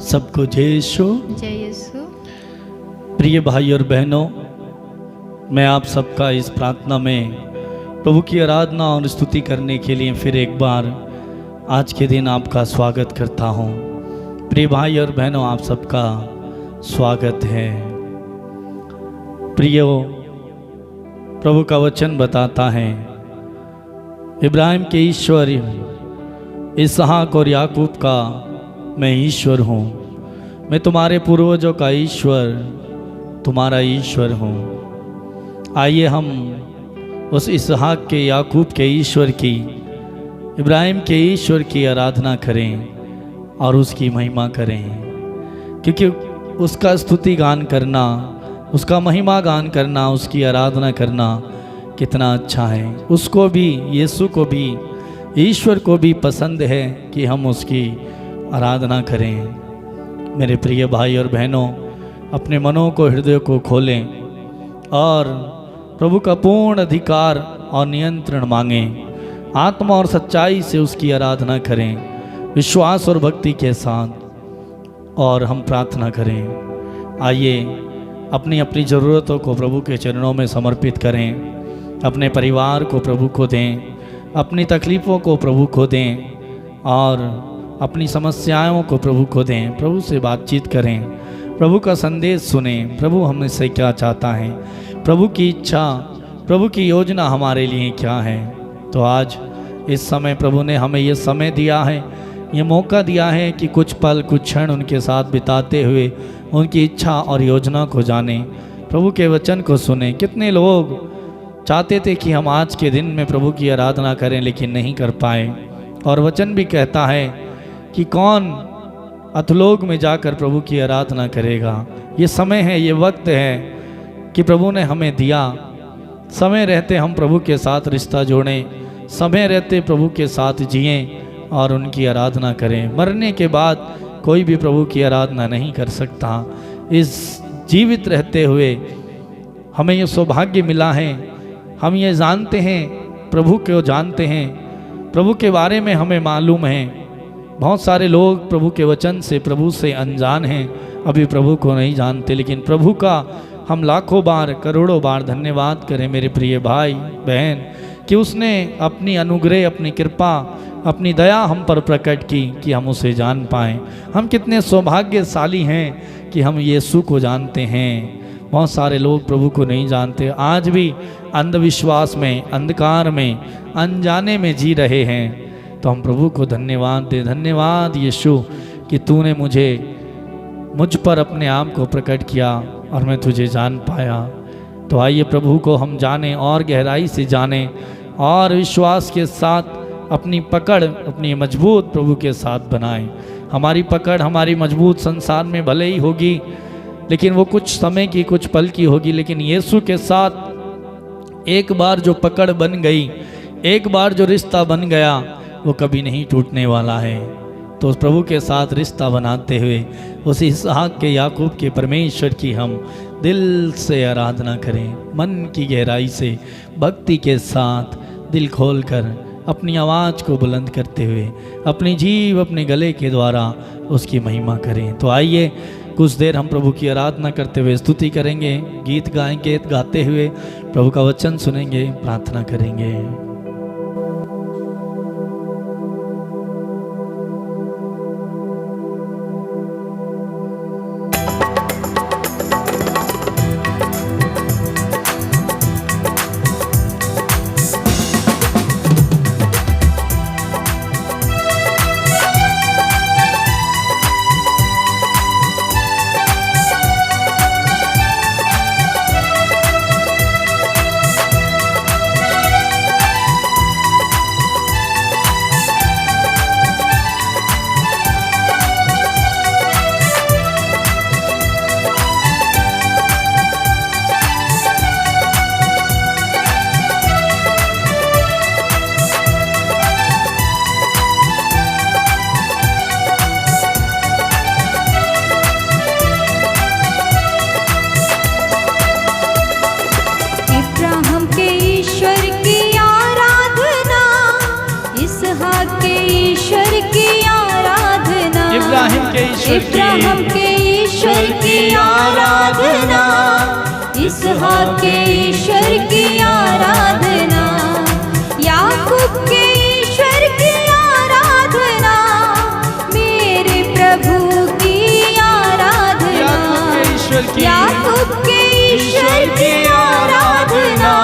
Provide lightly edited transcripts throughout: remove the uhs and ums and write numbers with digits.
सबको जय यीशु। जय यीशु। प्रिय भाई और बहनों, मैं आप सबका इस प्रार्थना में प्रभु की आराधना और स्तुति करने के लिए फिर एक बार आज के दिन आपका स्वागत करता हूँ। प्रिय भाई और बहनों, आप सबका स्वागत है। प्रियो, प्रभु का वचन बताता है, इब्राहिम के ईश्वर, इसहाक और याकूब का मैं ईश्वर हूँ। मैं तुम्हारे पूर्वजों का ईश्वर, तुम्हारा ईश्वर हूँ। आइए हम उस इसहाक के, याकूब के ईश्वर की, इब्राहिम के ईश्वर की आराधना करें और उसकी महिमा करें, क्योंकि उसका स्तुति गान करना, उसका महिमा गान करना, उसकी आराधना करना कितना अच्छा है। उसको भी, यीशु को भी, ईश्वर को भी पसंद है कि हम उसकी आराधना करें। मेरे प्रिय भाई और बहनों, अपने मनों को, हृदय को खोलें और प्रभु का पूर्ण अधिकार और नियंत्रण मांगें। आत्मा और सच्चाई से उसकी आराधना करें, विश्वास और भक्ति के साथ, और हम प्रार्थना करें। आइए अपनी अपनी ज़रूरतों को प्रभु के चरणों में समर्पित करें। अपने परिवार को प्रभु को दें, अपनी तकलीफ़ों को प्रभु को दें और अपनी समस्याओं को प्रभु को दें। प्रभु से बातचीत करें, प्रभु का संदेश सुने, प्रभु हमसे क्या चाहता है, प्रभु की इच्छा, प्रभु की योजना हमारे लिए क्या है। तो आज इस समय प्रभु ने हमें ये समय दिया है, ये मौका दिया है कि कुछ पल, कुछ क्षण उनके साथ बिताते हुए उनकी इच्छा और योजना को जानें, प्रभु के वचन को सुने। कितने लोग चाहते थे कि हम आज के दिन में प्रभु की आराधना करें, लेकिन नहीं कर पाए। और वचन भी कहता है कि कौन अधोलोक में जाकर प्रभु की आराधना करेगा। ये समय है, ये वक्त है कि प्रभु ने हमें दिया। समय रहते हम प्रभु के साथ रिश्ता जोड़ें, समय रहते प्रभु के साथ जिएं और उनकी आराधना करें। मरने के बाद कोई भी प्रभु की आराधना नहीं कर सकता। इस जीवित रहते हुए हमें ये सौभाग्य मिला है। हम ये जानते हैं, प्रभु को जानते हैं, प्रभु के बारे में हमें मालूम है। बहुत सारे लोग प्रभु के वचन से, प्रभु से अनजान हैं, अभी प्रभु को नहीं जानते। लेकिन प्रभु का हम लाखों बार, करोड़ों बार धन्यवाद करें मेरे प्रिय भाई बहन, कि उसने अपनी अनुग्रह, अपनी कृपा, अपनी दया हम पर प्रकट की कि हम उसे जान पाएँ। हम कितने सौभाग्यशाली हैं कि हम यीशु को जानते हैं। बहुत सारे लोग प्रभु को नहीं जानते, आज भी अंधविश्वास में, अंधकार में, अनजाने में जी रहे हैं। तो हम प्रभु को धन्यवाद दें। धन्यवाद यीशु कि तूने मुझ पर अपने आप को प्रकट किया और मैं तुझे जान पाया। तो आइए प्रभु को हम जानें और गहराई से जानें और विश्वास के साथ अपनी पकड़, अपनी मजबूत प्रभु के साथ बनाएं। हमारी पकड़, हमारी मजबूत संसार में भले ही होगी, लेकिन वो कुछ समय की, कुछ पल की होगी। लेकिन यीशु के साथ एक बार जो पकड़ बन गई, एक बार जो रिश्ता बन गया, वो कभी नहीं टूटने वाला है। तो उस प्रभु के साथ रिश्ता बनाते हुए उस इसहाक के, याकूब के परमेश्वर की हम दिल से आराधना करें, मन की गहराई से, भक्ति के साथ, दिल खोलकर, अपनी आवाज़ को बुलंद करते हुए, अपनी जीभ, अपने गले के द्वारा उसकी महिमा करें। तो आइए कुछ देर हम प्रभु की आराधना करते हुए स्तुति करेंगे, गीत गाएंगे, गाते हुए प्रभु का वचन सुनेंगे, प्रार्थना करेंगे। इब्राहिम के ईश्वर की आराधना, इसहाक के ईश्वर की आराधना, याकूब के ईश्वर की आराधना, मेरे प्रभु की आराधना, याकूब के ईश्वर की आराधना,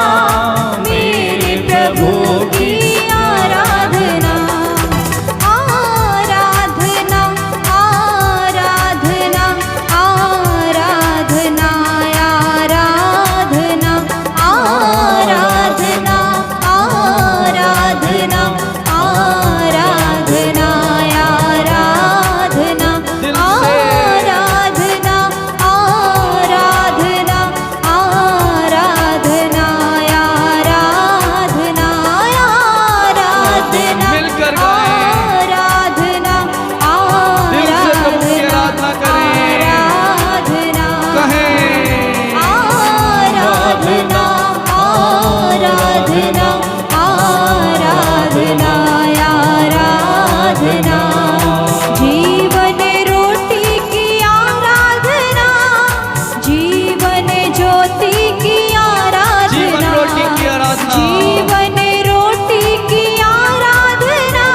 मेरे प्रभु की आराधना। आराधना आराधना आराधना आराधना आराधना आराधना आराधना आराधना आराधना आराधना आराधना आराधना आराधना मिलकर गाएं, आराधना दिल से प्रभु की आराधना करें, आराधना कहें आराधना आराधना आराधना आराधना, जीवन रोटी की आराधना, जीवन ज्योति की आराधना, जीवन रोटी की आराधना, जीवन रोटी की आराधना,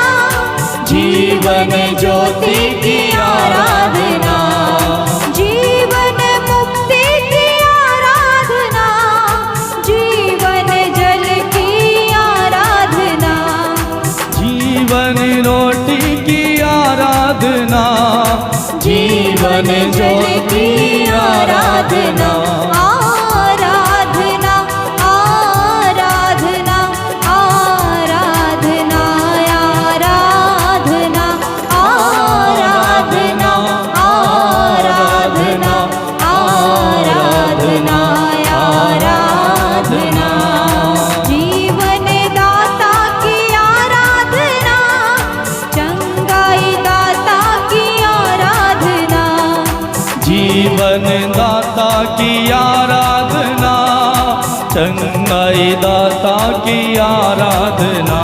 जीवन ज्योति की आराधना, जीवन मुक्ति की आराधना, जीवन जल की आराधना, जीवन रोटी की आराधना, जीवन जल की आराधना। आराधना आराधना आराधना आराधना आराधना आराधना आराधना आराधना, जीवन दाता की आराधना, चंगाई दाता की आराधना, जीवन दाता की आराधना, चंगाई दाता की आराधना,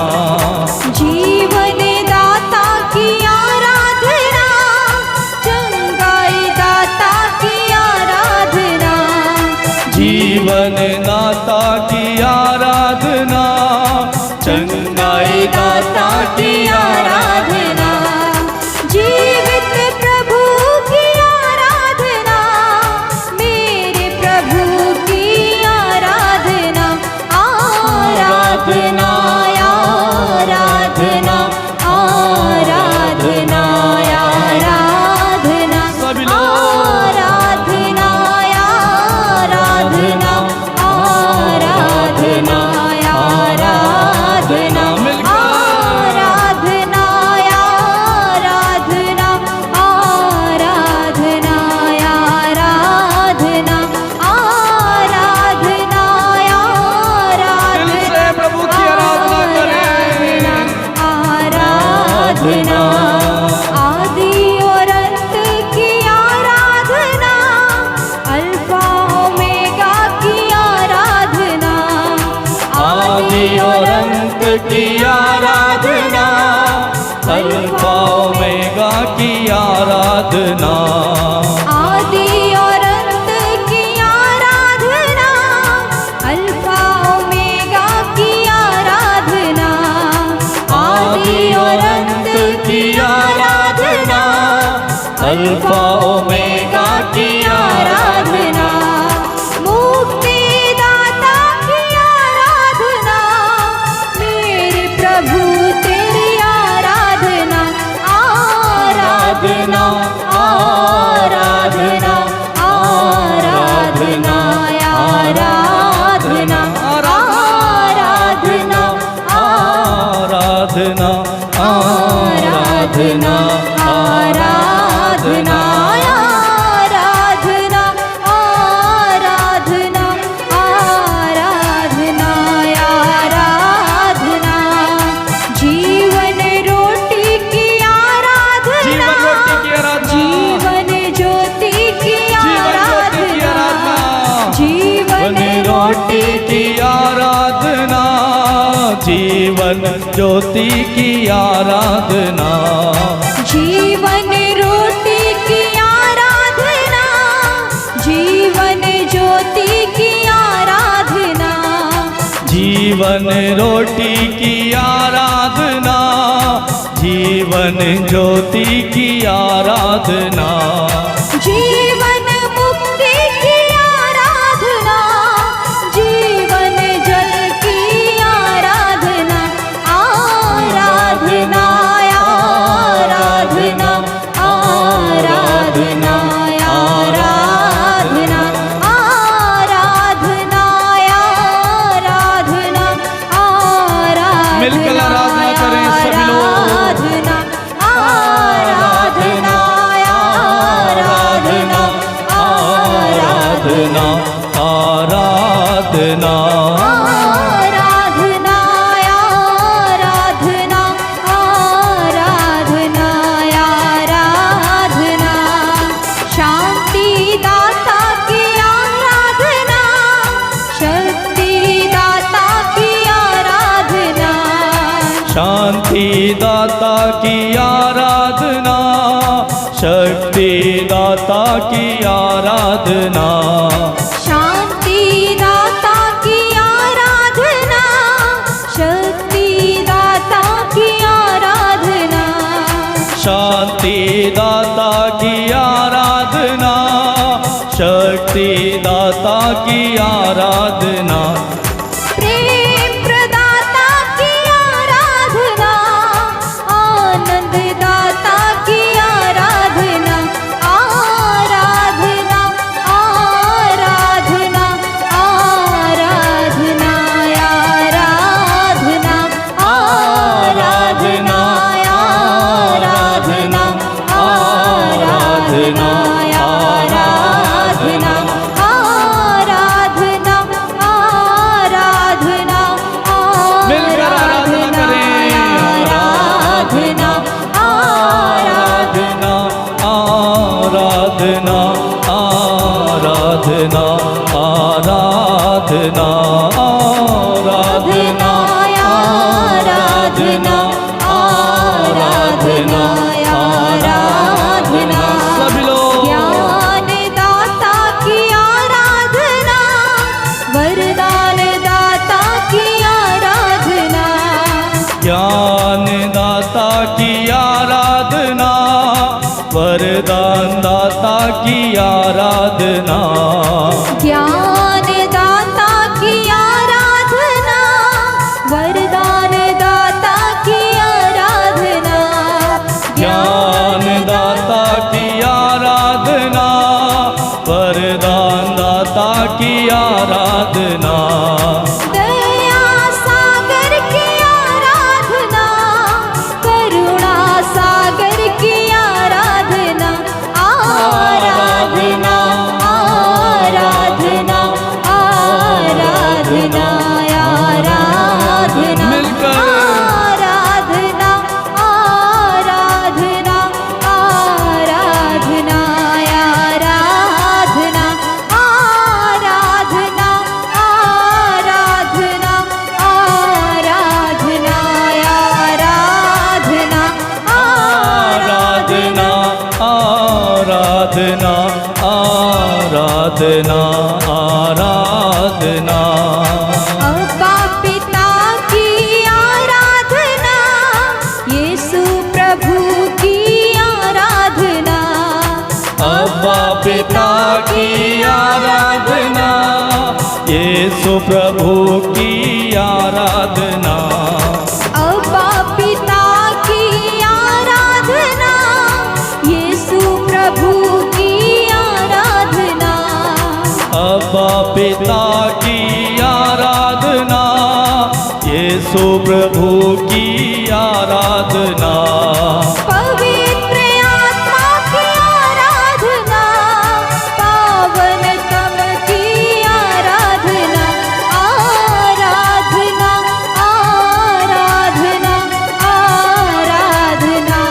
जीवन दाता की आराधना, चंगाई दाता की आराधना, जीवन दाता की आराधना, चंगाई दाता की आराधना, जीवित प्रभु की आराधना, मेरे प्रभु की आराधना, आराधना आराधना आराधना आराधना, सभी लोग आराधना आराधना आराधना आराधना मिलकर आराधना आराधना आराधना आराधना आराधना दिल से प्रभु की आराधना करें, आराधना आदि और अंत की आराधना, अल्फा ओमेगा की आराधना, आदि और अंत की आराधना, अल्फा ओमेगा की आराधना, आदि और अंत की आराधना, अल्फा ओमेगा की आराधना, आदि और अंत की आराधना, अल्फा ओमेगा की आराधना, मुक्ति दाता की आराधना, मेरे प्रभु तेरी आराधना, आराधना आराधना आराधना आराधना आराधना आराधना आराधना आराधना आराधना आराधना आराधना आराधना, जीवन रोटी की आराधना, जीवन ज्योति की आराधना, जीवन रोटी की आराधना, जीवन ज्योति की आराधना, जीवन रोटी रोटी की आराधना, जीवन ज्योति की आराधना, जीवन मुक्ति की आराधना, जीवन जल की आराधना, आराधना आराधना आराधना आराधना आराधना आराधना आराधना। मिलकर आराधना करें सभी लोग। आराधना आराधना आराधना आराधना आराधना आराधना आराधना आराधना। शांति दाता की आराधना, शक्ति दाता की आराधना, शांति दाता की आराधना, शक्ति दाता की आराधना, शांति दाता की आराधना, शक्ति दाता की आराधना, शांति दाता की आराधना, शक्ति दाता की आराधना, प्रेम प्रदाता की आराधना, आनंद दाता की आराधना, आराधना आराधना आराधना आराधना आराधना आराधना आराधना आराधना आराधना आराधना मिलकर आराधना करें। आराधना आराधना आराधना आराधना आराधना आराधना आराधना आराधना आराधना। सभी लोग। ज्ञान दाता की आराधना, वरदान दाता की आराधना, ज्ञान दाता की आराधना, वरदान दाता की आराधना, ज्ञान दाता की आराधना, वरदान दाता की आराधना, ज्ञान दाता की आराधना, वरदान दाता की आराधना, दया सागर की आराधना, करुणा सागर की आराधना, आराधना आराधना आराधना आराधना। मिलकर। आराधना आराधना आराधना आराधना आराधना आराधना आराधना आराधना आराधना आराधना आराधना आराधना अब्बा पिता की आराधना, यीशु प्रभु की आराधना, अब्बा पिता की आराधना, यीशु प्रभु की आराधना, अब्बा पिता की आराधना, यीशु प्रभु की आराधना, अब्बा पिता की आराधना, यीशु प्रभु की आराधना, पवित्र आत्मा की आराधना, पावन तम की आराधना, आराधना आराधना आराधना आराधना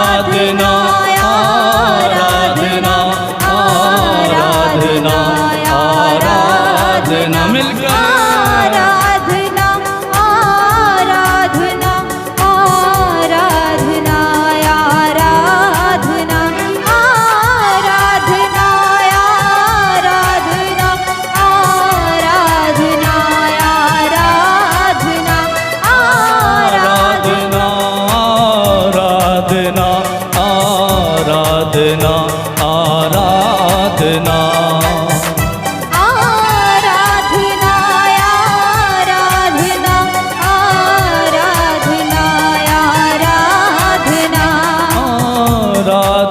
आराधना आराधना आराधना आराधना मिलकर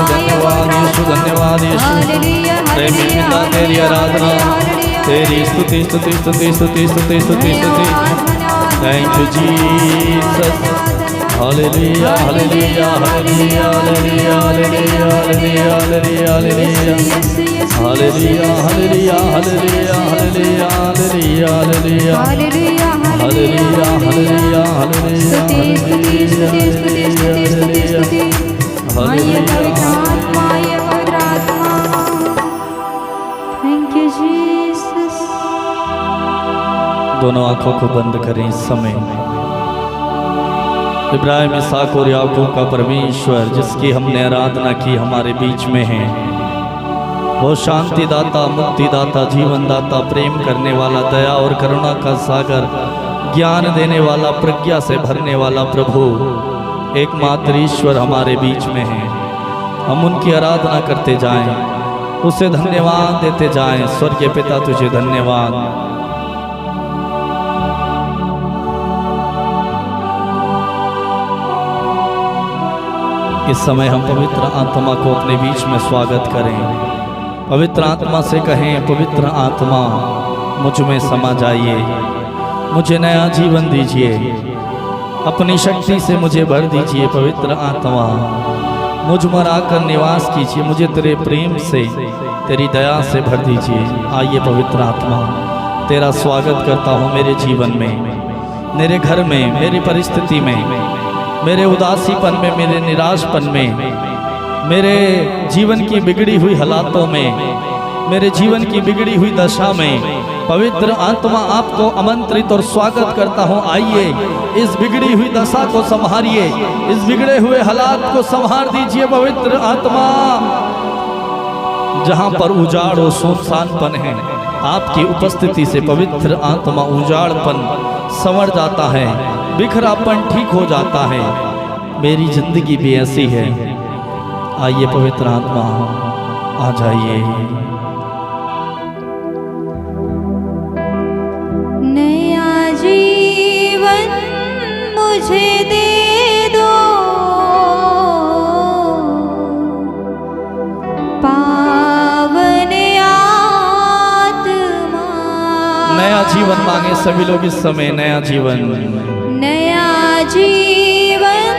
धन्यवाद यीशु, धन्यवाद यीशु। प्रेमी पिता तेरी आराधना, तेरी स्तुति स्तुति स्तुति स्तुति स्तुति स्तुति स्तुति। Thank you Jesus. Hallelujah hallelujah hallelujah hallelujah hallelujah hallelujah hallelujah hallelujah hallelujah hallelujah hallelujah hallelujah hallelujah hallelujah hallelujah hallelujah thank you Jesus. दोनों आंखों को बंद करें इस समय। इब्राहिम, इसहाक और याकूब का परमेश्वर जिसकी हमने आराधना की हमारे बीच में है। वो शांति दाता, मुक्ति दाता, जीवन दाता, प्रेम करने वाला, दया और करुणा का सागर, ज्ञान देने वाला, प्रज्ञा से भरने वाला प्रभु एकमात्र ईश्वर हमारे बीच में है। हम उनकी आराधना करते जाएं, उसे धन्यवाद देते जाएं। स्वर्गीय पिता तुझे धन्यवाद। इस समय हम पवित्र आत्मा को अपने बीच में स्वागत करें। पवित्र आत्मा से कहें, पवित्र आत्मा मुझ में समा जाइए, मुझे नया जीवन दीजिए, अपनी शक्ति से मुझे भर दीजिए। पवित्र आत्मा मुझ में आकर निवास कीजिए, मुझे तेरे प्रेम से, तेरी दया से भर दीजिए। आइए पवित्र आत्मा, तेरा स्वागत करता हूँ मेरे जीवन में, मेरे घर में, मेरी परिस्थिति में, मेरे उदासीपन में, मेरे निराशपन में, मेरे जीवन की बिगड़ी हुई हालातों में, मेरे जीवन की बिगड़ी हुई दशा में। पवित्र आत्मा आपको आमंत्रित और स्वागत करता हूँ। आइए इस बिगड़ी हुई दशा को संभालिए, इस बिगड़े हुए हालात को संभाल दीजिए। पवित्र आत्मा, जहाँ पर उजाड़ और सुनसानपन है, आपकी उपस्थिति से पवित्र आत्मा उजाड़पन संवर जाता है, बिखरापन ठीक हो जाता है। मेरी जिंदगी भी ऐसी है। आइए पवित्र आत्मा, आ जाइए। नया जीवन मुझे दे दो, पावन आत्मा। नया जीवन मांगे सभी लोग इस समय। नया जीवन, नया जीवन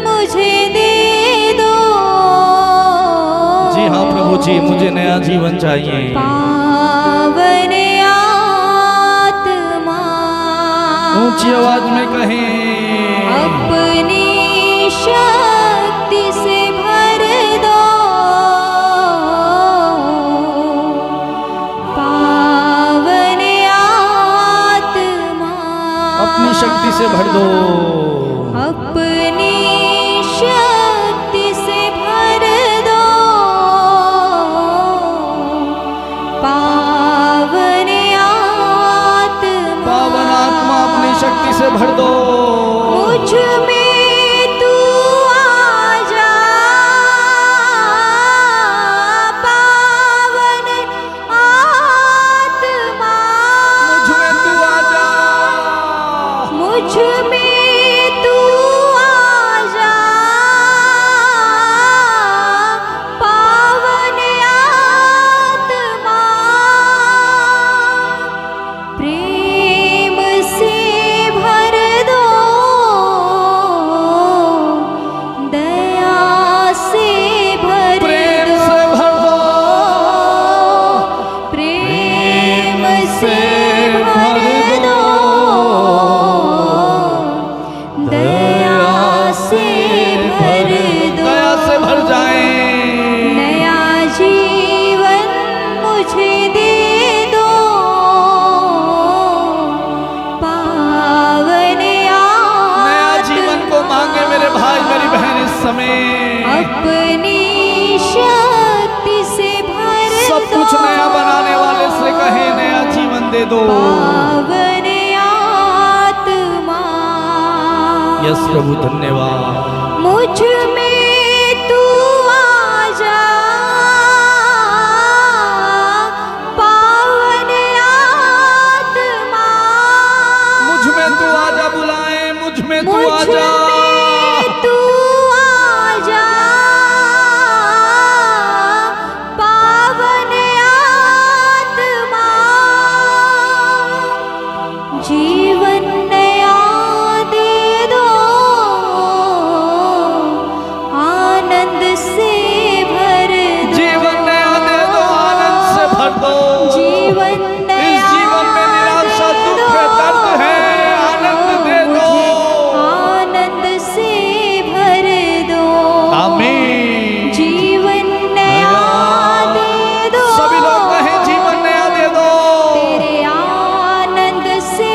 मुझे दे दो। जी हाँ प्रभु जी, मुझे नया जीवन चाहिए। पावन आत्मा, ऊंची आवाज में कहें, अपनी शक्ति से भर दो। पावन आत्मा, अपनी शक्ति से भर दो। अपनी शक्ति से भर दो। पावन आत्मा, पावन आत्मा, अपनी शक्ति से भर दो। मुझ में तू आ जा। पावन आत्मा, मुझ में तू आ जा। मुझ में तू आ जा। पावन आत्मा, प्रेम से भर दो, दया से भर प्रेम दो। से भर दो। प्रेम से भर दो, दया से भर दो। दया से भर जाए। नया जीवन मुझे दे दो। पावन नया जीवन को मांगे मेरे भाई मेरी बहन इस समय। अपनी शक्ति से भर सब दो। कुछ नया बनाने वाले से कहे, नया जीवन दे दो। पावन आत्मा, यस प्रभु, धन्यवाद। मुझ में तू आ जा। पावन आत्मा, मुझ में तू आ जा, बुलाए मुझ में तू मुझ आ जा। में तू आ जा। से भर दो, जीवन नया दे दो, आनंद से भर दो। जीवन इस जीवन में निराशा, दुख है, दर्द है, आनंद दे दो, आनंद से भर दो। आमीन। जीवन नया दे दो, सभी लोग कहें जीवन नया दे दो, तेरे आनंद से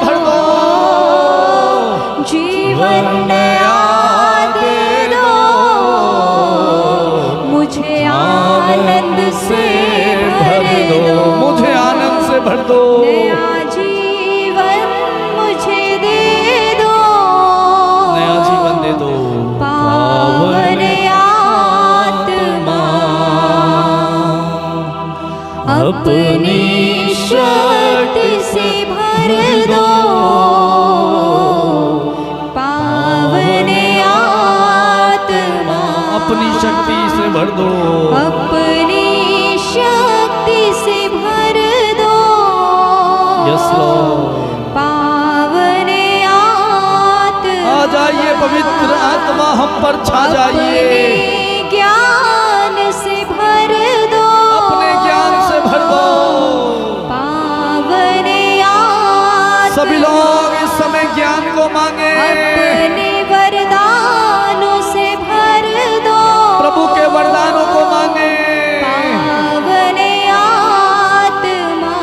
भर दो। जीवन नया दे दो, मुझे आनंद से भर दो, मुझे आनंद से भर दो। नया जीवन मुझे दे दो, नया जीवन दे दो। पावन आत्मा अपनी शक्ति से भर दो, पावन आत्मा अपनी शक्ति से भर दो। अपनी शक्ति से भर दो, यस लॉर्ड। पावन आत्मा आ जाइए पवित्र आत्मा, हम पर छा जाइए। अपने ज्ञान से भर दो, अपने ज्ञान से भर दो। पावन आत्मा सभी लोग इस समय ज्ञान को मांगे, अपने वरदानों से भर दो, प्रभु के वरदानों को मांगे। पावन आत्मा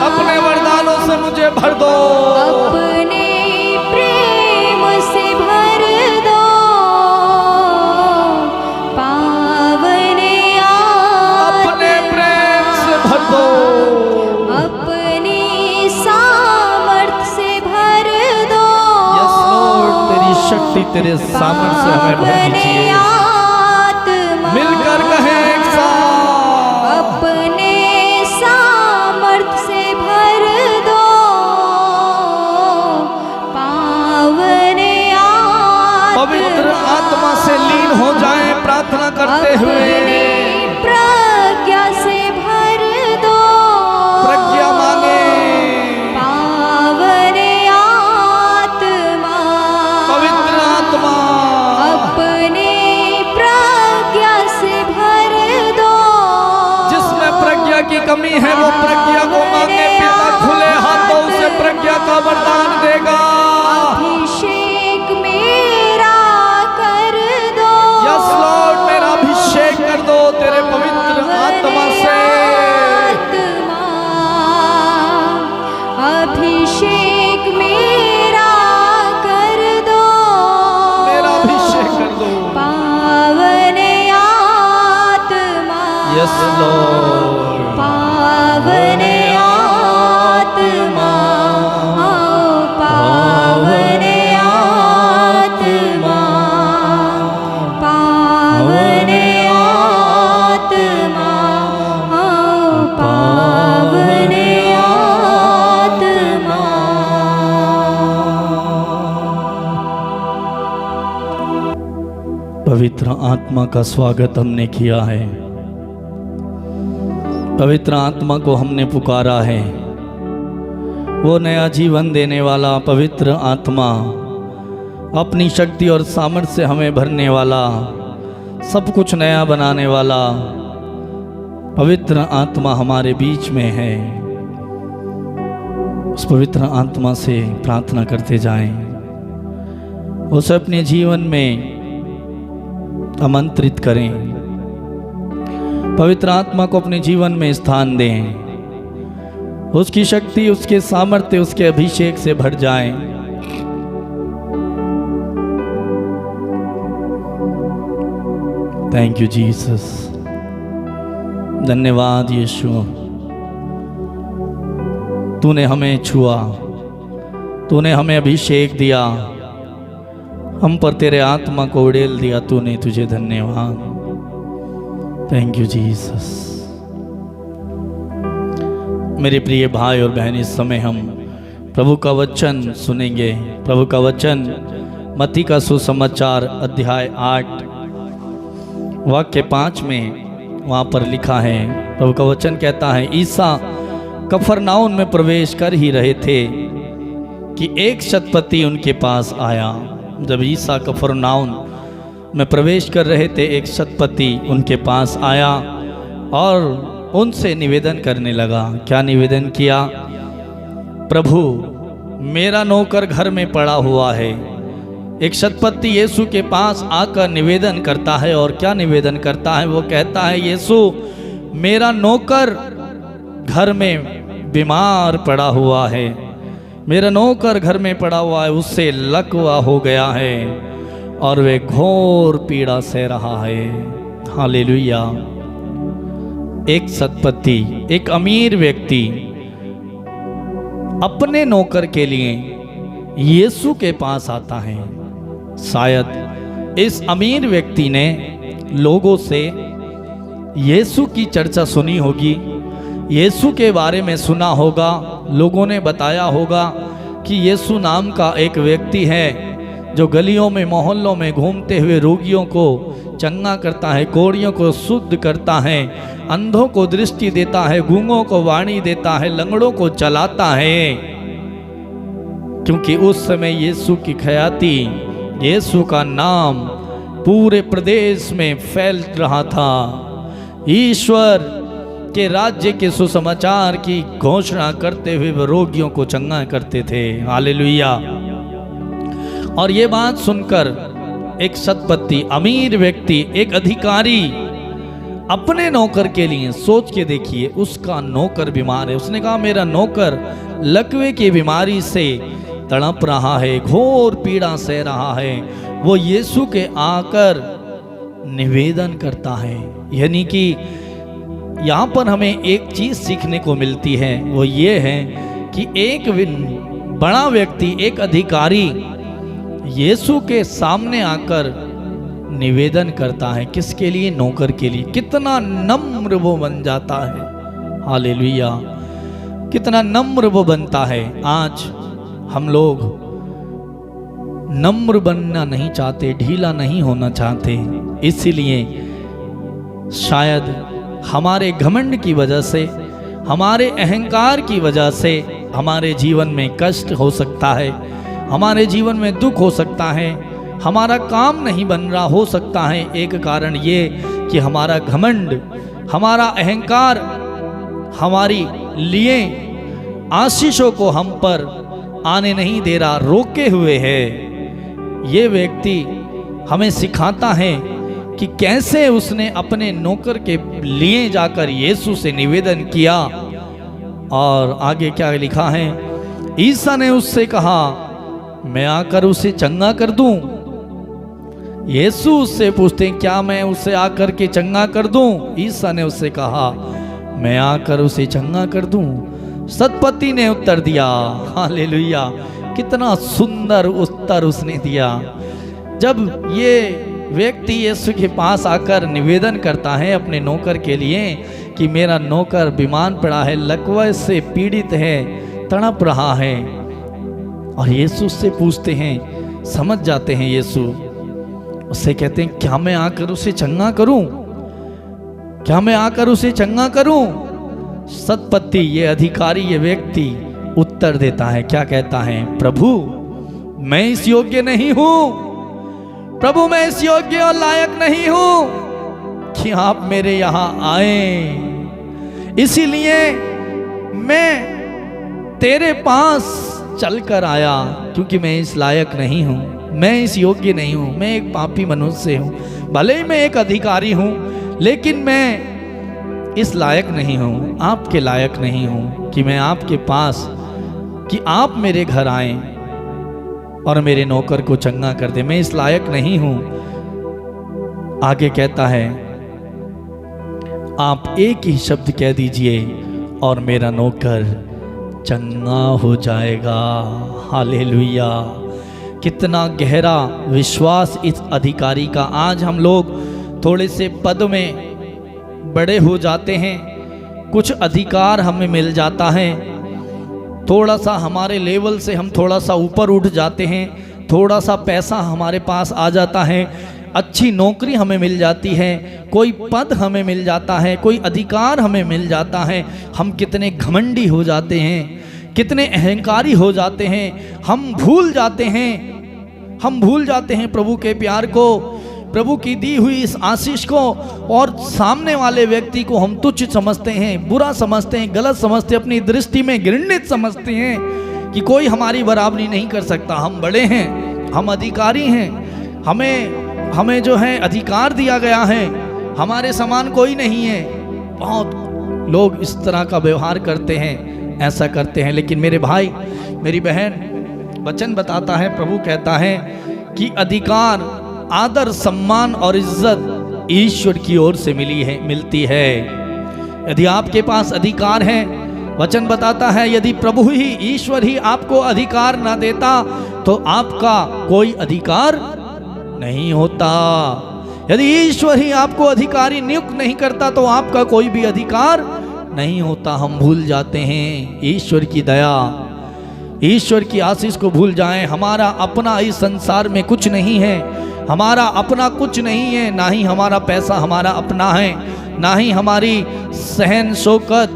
अपने वरदानों से मुझे भर दो। अपने प्रेम से भर दो, पावन अपने प्रेम से भर दो। अपनी सामर्थ से भर दो। यस लॉर्ड, तेरी शक्ति, तेरे सामर्थ्य से हमें भर दीजिए। आत्मा मिलकर कहें एक साथ, अपने सामर्थ से भर दो, पावन पवित्र आत्मा से लीन हो जाएं प्रार्थना करते हुए। अपनी प्रज्ञा से भर दो, प्रज्ञा मांगे। पावन आत्मा पवित्र आत्मा अपने प्रज्ञा से भर दो, जिसमें प्रज्ञा की कमी है वो प्रज्ञा को मांगे। पिता खुले हाथों से प्रज्ञा का वरदान देगा। अभिषेक मेरा कर दो, यस लॉर्ड, मेरा अभिषेक कर दो तेरे पवित्र आत्मा से। आत्मा अभिषेक मेरा कर दो, मेरा अभिषेक कर दो। पावन आत्मा यस लॉर्ड। पावन आत्मा आओ, पावन आत्मा, पावन आत्मा आओ, पावन आत्मा। पवित्र आत्मा का स्वागत हमने किया है, पवित्र आत्मा को हमने पुकारा है। वो नया जीवन देने वाला पवित्र आत्मा, अपनी शक्ति और सामर्थ्य से हमें भरने वाला, सब कुछ नया बनाने वाला पवित्र आत्मा हमारे बीच में है। उस पवित्र आत्मा से प्रार्थना करते जाएं, उसे अपने जीवन में आमंत्रित करें, पवित्र आत्मा को अपने जीवन में स्थान दें, उसकी शक्ति, उसके सामर्थ्य, उसके अभिषेक से भर जाएं। थैंक यू जीसस, धन्यवाद यीशु, तूने हमें छुआ, तूने हमें अभिषेक दिया, हम पर तेरे आत्मा को उड़ेल दिया तूने, तुझे धन्यवाद। Thank you Jesus. मेरे प्रिय भाई और बहन, इस समय हम प्रभु का वचन सुनेंगे। प्रभु का वचन मत्ती का सुसमाचार अध्याय 8 वाक्य 5 में वहाँ पर लिखा है। प्रभु का वचन कहता है, ईसा कफरनाउन में प्रवेश कर ही रहे थे कि एक शतपति उनके पास आया। जब ईसा कफरनाउन में प्रवेश कर रहे थे, एक शतपति उनके पास आया और उनसे निवेदन करने लगा। क्या निवेदन किया? प्रभु, मेरा नौकर घर में पड़ा हुआ है। एक शतपति यीशु के पास आकर निवेदन करता है, और क्या निवेदन करता है? वो कहता है, यीशु, मेरा नौकर घर में बीमार पड़ा हुआ है, मेरा नौकर घर में पड़ा हुआ है, उससे लकवा हो गया है और वे घोर पीड़ा सह रहा है। हालेलुया। एक शतपति, एक अमीर व्यक्ति अपने नौकर के लिए यीशु के पास आता है। शायद इस अमीर व्यक्ति ने लोगों से यीशु की चर्चा सुनी होगी, यीशु के बारे में सुना होगा, लोगों ने बताया होगा कि यीशु नाम का एक व्यक्ति है जो गलियों में मोहल्लों में घूमते हुए रोगियों को चंगा करता है, कोढ़ियों को शुद्ध करता है, अंधों को दृष्टि देता है, गूंगों को वाणी देता है, लंगड़ों को चलाता है। क्योंकि उस समय यीशु की ख्याति, यीशु का नाम पूरे प्रदेश में फैल रहा था। ईश्वर के राज्य के सुसमाचार की घोषणा करते हुए वे रोगियों को चंगा करते थे। हालेलुया। और ये बात सुनकर एक शतपति, अमीर व्यक्ति, एक अधिकारी अपने नौकर के लिए, सोच के देखिए, उसका नौकर बीमार है। उसने कहा, मेरा नौकर लकवे की बीमारी से तड़प रहा है, घोर पीड़ा सह रहा है। वो यीशु के आकर निवेदन करता है। यानी कि यहाँ पर हमें एक चीज सीखने को मिलती है, वो ये है कि एक बड़ा व्यक्ति, एक अधिकारी यीशु के सामने आकर निवेदन करता है। किसके लिए? नौकर के लिए। कितना नम्र वो बन जाता है। हालेलुया। कितना नम्र वो बनता है। आज हम लोग नम्र बनना नहीं चाहते, ढीला नहीं होना चाहते, इसीलिए शायद हमारे घमंड की वजह से, हमारे अहंकार की वजह से हमारे जीवन में कष्ट हो सकता है, हमारे जीवन में दुख हो सकता है, हमारा काम नहीं बन रहा हो सकता है। एक कारण ये कि हमारा घमंड, हमारा अहंकार हमारी लिए आशीषों को हम पर आने नहीं दे रहा, रोके हुए है। ये व्यक्ति हमें सिखाता है कि कैसे उसने अपने नौकर के लिए जाकर यीशु से निवेदन किया। और आगे क्या लिखा है? ईसा ने उससे कहा, मैं आकर उसे चंगा कर दूं। यीशु उससे पूछते हैं, क्या मैं उसे आकर के चंगा कर दूं? ईसा ने उससे कहा, मैं आकर उसे चंगा कर दूं। शतपति ने उत्तर दिया। हालेलुया। कितना सुंदर उत्तर उसने दिया। जब ये व्यक्ति यीशु के पास आकर निवेदन करता है अपने नौकर के लिए कि मेरा नौकर बीमार पड़ा है, लकवा से पीड़ित है, तड़प रहा है, और यीशु से पूछते हैं, समझ जाते हैं यीशु, उससे कहते हैं, क्या मैं आकर उसे चंगा करूं? क्या मैं आकर उसे चंगा करूं? शतपति, ये अधिकारी, ये व्यक्ति उत्तर देता है। क्या कहता है? प्रभु, मैं इस योग्य नहीं हूं। प्रभु, मैं इस योग्य और लायक नहीं हूं कि आप मेरे यहां आए। इसीलिए मैं तेरे पास चलकर आया, क्योंकि मैं इस लायक नहीं हूं, मैं इस योग्य नहीं हूं, मैं एक पापी मनुष्य हूं। भले ही मैं एक अधिकारी हूं, लेकिन मैं इस लायक नहीं हूं, आपके लायक नहीं हूं कि मैं आपके पास, कि आप मेरे घर आए और मेरे नौकर को चंगा कर दे। मैं इस लायक नहीं हूं। आगे कहता है, आप एक ही शब्द कह दीजिए और मेरा नौकर चंगा हो जाएगा। हालेलुया। कितना गहरा विश्वास इस अधिकारी का। आज हम लोग थोड़े से पद में बड़े हो जाते हैं, कुछ अधिकार हमें मिल जाता है, थोड़ा सा हमारे लेवल से हम थोड़ा सा ऊपर उठ जाते हैं, थोड़ा सा पैसा हमारे पास आ जाता है, अच्छी नौकरी हमें मिल जाती है, कोई पद हमें मिल जाता है, कोई अधिकार हमें मिल जाता है। हम कितने घमंडी हो जाते हैं, कितने अहंकारी हो जाते हैं। हम भूल जाते हैं प्रभु के प्यार को, प्रभु की दी हुई इस आशीष को और सामने वाले व्यक्ति को हम तुच्छ समझते हैं, बुरा समझते हैं, गलत समझते हैं, अपनी दृष्टि में घृणित समझते हैं कि कोई हमारी बराबरी नहीं कर सकता, हम बड़े हैं, हम अधिकारी हैं, हमें जो है अधिकार दिया गया है, हमारे समान कोई नहीं है। बहुत लोग इस तरह का व्यवहार करते हैं, ऐसा करते हैं। लेकिन मेरे भाई मेरी बहन, वचन बताता है, प्रभु कहता है कि अधिकार, आदर, सम्मान और इज्जत ईश्वर की ओर से मिलती है। यदि आपके पास अधिकार है, वचन बताता है यदि प्रभु ही, ईश्वर ही आपको अधिकार ना देता तो आपका कोई अधिकार नहीं होता। यदि ईश्वर ही आपको अधिकारी नियुक्त नहीं करता तो आपका कोई भी अधिकार नहीं होता। हम भूल जाते हैं ईश्वर की दया, ईश्वर की आशीष को भूल जाएं। हमारा अपना इस संसार में कुछ नहीं है, हमारा अपना कुछ नहीं है, ना ही हमारा पैसा हमारा अपना है, ना ही हमारी सहन शौकत,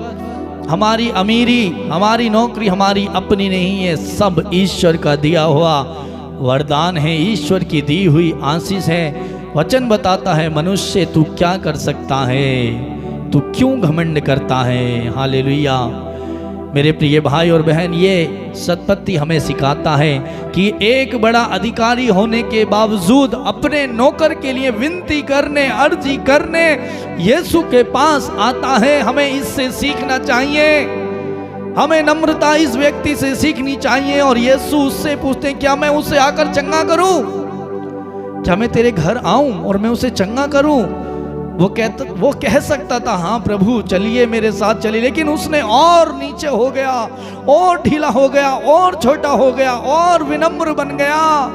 हमारी अमीरी, हमारी नौकरी हमारी अपनी नहीं है। सब ईश्वर का दिया हुआ वरदान है, ईश्वर की दी हुई आशीष है। वचन बताता है मनुष्य तू क्या कर सकता है, तू क्यों घमंड करता है। हालेलुया। मेरे प्रिय भाई और बहन, ये सत्पत्ति हमें सिखाता है कि एक बड़ा अधिकारी होने के बावजूद अपने नौकर के लिए विनती करने, अर्जी करने यीशु के पास आता है। हमें इससे सीखना चाहिए, हमें नम्रता इस व्यक्ति से सीखनी चाहिए। और यीशु उससे पूछते हैं क्या मैं उसे आकर चंगा करूं, क्या मैं तेरे घर आऊं और मैं उसे चंगा करूं। वो कह सकता था हाँ प्रभु चलिए मेरे साथ चलिए, लेकिन उसने और नीचे हो गया, और ढीला हो गया, और छोटा हो गया, और विनम्र बन गया।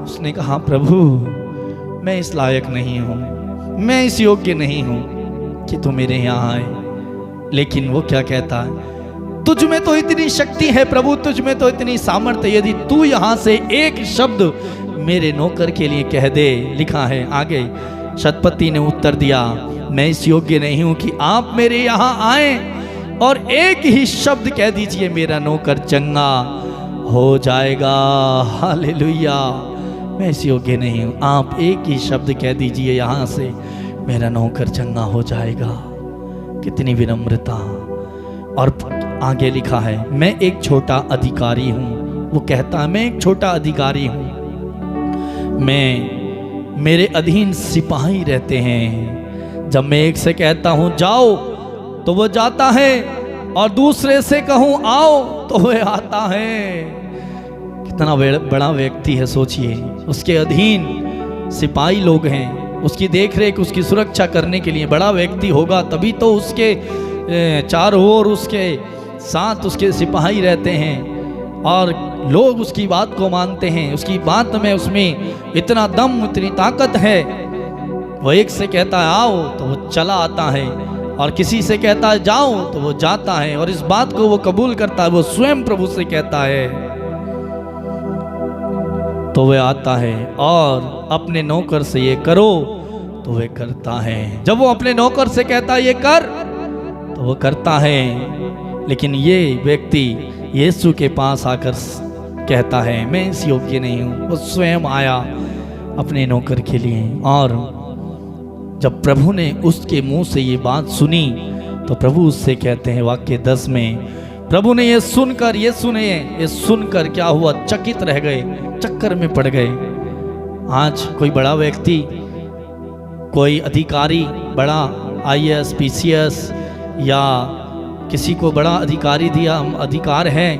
उसने कहा प्रभु मैं इस लायक नहीं हूं, मैं इस योग्य नहीं हूं कि तू मेरे यहाँ आए। लेकिन वो क्या कहता है, तुझ में तो इतनी शक्ति है प्रभु, तुझ में तो इतनी सामर्थ्य, यदि तू यहाँ से एक शब्द मेरे नौकर के लिए कह दे। लिखा है आगे, सतपति ने उत्तर दिया मैं इस योग्य नहीं हूं कि आप मेरे यहाँ आए, और एक ही शब्द कह दीजिए मेरा नौकर चंगा हो जाएगा। हालेलुया। मैं इस योग्य नहीं हूं, आप एक ही शब्द कह दीजिए यहाँ से मेरा नौकर चंगा हो जाएगा। कितनी विनम्रता। और आगे लिखा है मैं एक छोटा अधिकारी हूं। वो कहता है मैं एक छोटा अधिकारी हूं, मेरे अधीन सिपाही रहते हैं। जब मैं एक से कहता हूं जाओ तो वो जाता है, और दूसरे से कहूं आओ तो वह आता है। कितना बड़ा व्यक्ति है, सोचिए। उसके अधीन सिपाही लोग हैं, उसकी देखरेख, उसकी सुरक्षा करने के लिए बड़ा व्यक्ति होगा, तभी तो उसके चारों ओर उसके साथ उसके सिपाही रहते हैं, और लोग उसकी बात को मानते हैं। उसकी बात में, उसमें इतना दम, इतनी ताकत है। वो एक से कहता है आओ तो वो चला आता है, और किसी से कहता है जाओ तो वो जाता है, और इस बात को वो कबूल करता है। वो स्वयं प्रभु से कहता है तो वह आता है, और अपने नौकर से ये करो तो वह करता है। जब वो अपने नौकर से कहता है ये कर तो वो करता है। लेकिन ये व्यक्ति यीशु के पास आकर कहता है मैं इस योग्य नहीं हूं। वो स्वयं आया अपने नौकर के लिए, और जब प्रभु ने उसके मुंह से ये बात सुनी तो प्रभु उससे कहते हैं वाक्य 10 में, प्रभु ने ये सुनकर क्या हुआ, चकित रह गए, चक्कर में पड़ गए। आज कोई बड़ा व्यक्ति, कोई अधिकारी, बड़ा IAS PCS या किसी को बड़ा अधिकारी दिया अधिकार है,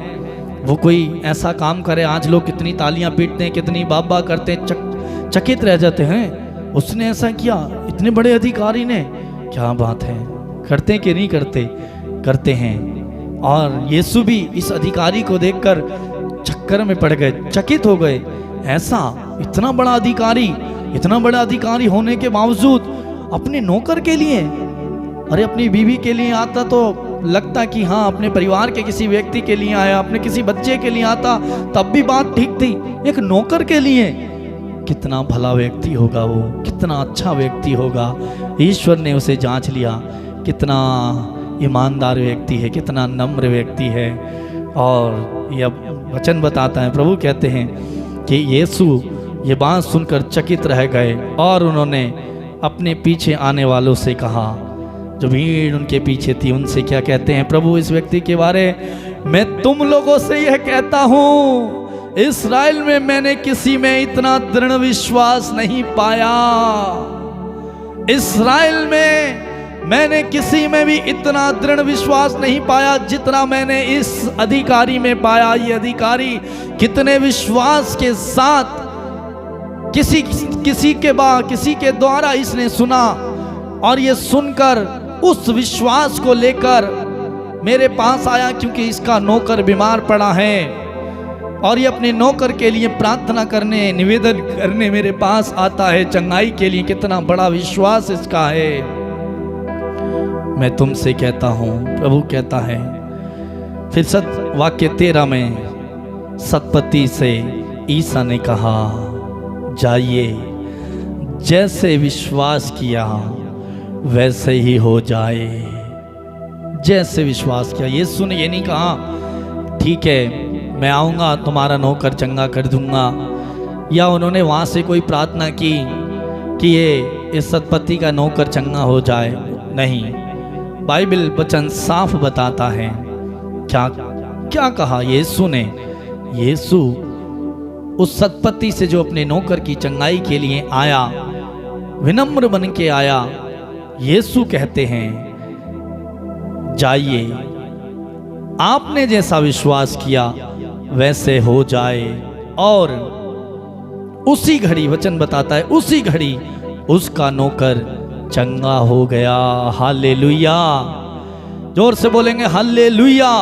वो कोई ऐसा काम करे, आज लोग कितनी तालियां पीटते हैं, कितनी बाबा करते हैं, चकित रह जाते हैं। उसने ऐसा किया, इतने बड़े अधिकारी ने, क्या बात है। करते कि नहीं करते? करते हैं। और यीशु भी इस अधिकारी को देखकर चक्कर में पड़ गए, चकित हो गए। ऐसा इतना बड़ा अधिकारी होने के बावजूद अपने नौकर के लिए, अरे अपनी बीवी के लिए आता तो लगता कि हाँ अपने परिवार के किसी व्यक्ति के लिए आया, अपने किसी बच्चे के लिए आता तब भी बात ठीक थी। एक नौकर के लिए कितना भला व्यक्ति होगा वो, कितना अच्छा व्यक्ति होगा। ईश्वर ने उसे जांच लिया, कितना ईमानदार व्यक्ति है, कितना नम्र व्यक्ति है। और यह वचन बताता है, प्रभु कहते हैं कि यीशु ये बात सुनकर चकित रह गए और उन्होंने अपने पीछे आने वालों से कहा, जो भीड़ उनके पीछे थी उनसे क्या कहते हैं, प्रभु इस व्यक्ति के बारे मैं तुम लोगों से यह कहता हूं, इस्राएल में मैंने किसी में इतना दृढ़ विश्वास नहीं पाया। इस्राएल में मैंने किसी में भी इतना दृढ़ विश्वास नहीं पाया जितना मैंने इस अधिकारी में पाया। ये अधिकारी कितने विश्वास के साथ किसी के द्वारा इसने सुना और ये सुनकर उस विश्वास को लेकर मेरे पास आया, क्योंकि इसका नौकर बीमार पड़ा है और ये अपने नौकर के लिए प्रार्थना करने, निवेदन करने मेरे पास आता है चंगाई के लिए। कितना बड़ा विश्वास इसका है। मैं तुमसे कहता हूं, प्रभु कहता है। फिर वाक्य 13 में सतपति से ईसा ने कहा, जाइए, जैसे विश्वास किया वैसे ही हो जाए। जैसे विश्वास किया। यीशु ने ये नहीं कहा ठीक है मैं आऊँगा तुम्हारा नौकर चंगा कर दूंगा, या उन्होंने वहाँ से कोई प्रार्थना की कि ये इस सतपति का नौकर चंगा हो जाए। नहीं, बाइबल वचन साफ बताता है क्या क्या कहा यीशु ने। यीशु उस सतपति से जो अपने नौकर की चंगाई के लिए आया, विनम्र बन के आया, यीशु कहते हैं जाइए, आपने जैसा विश्वास किया वैसे हो जाए। और उसी घड़ी वचन बताता है, उसी घड़ी उसका नौकर चंगा हो गया। हालेलुया, जोर से बोलेंगे हालेलुया।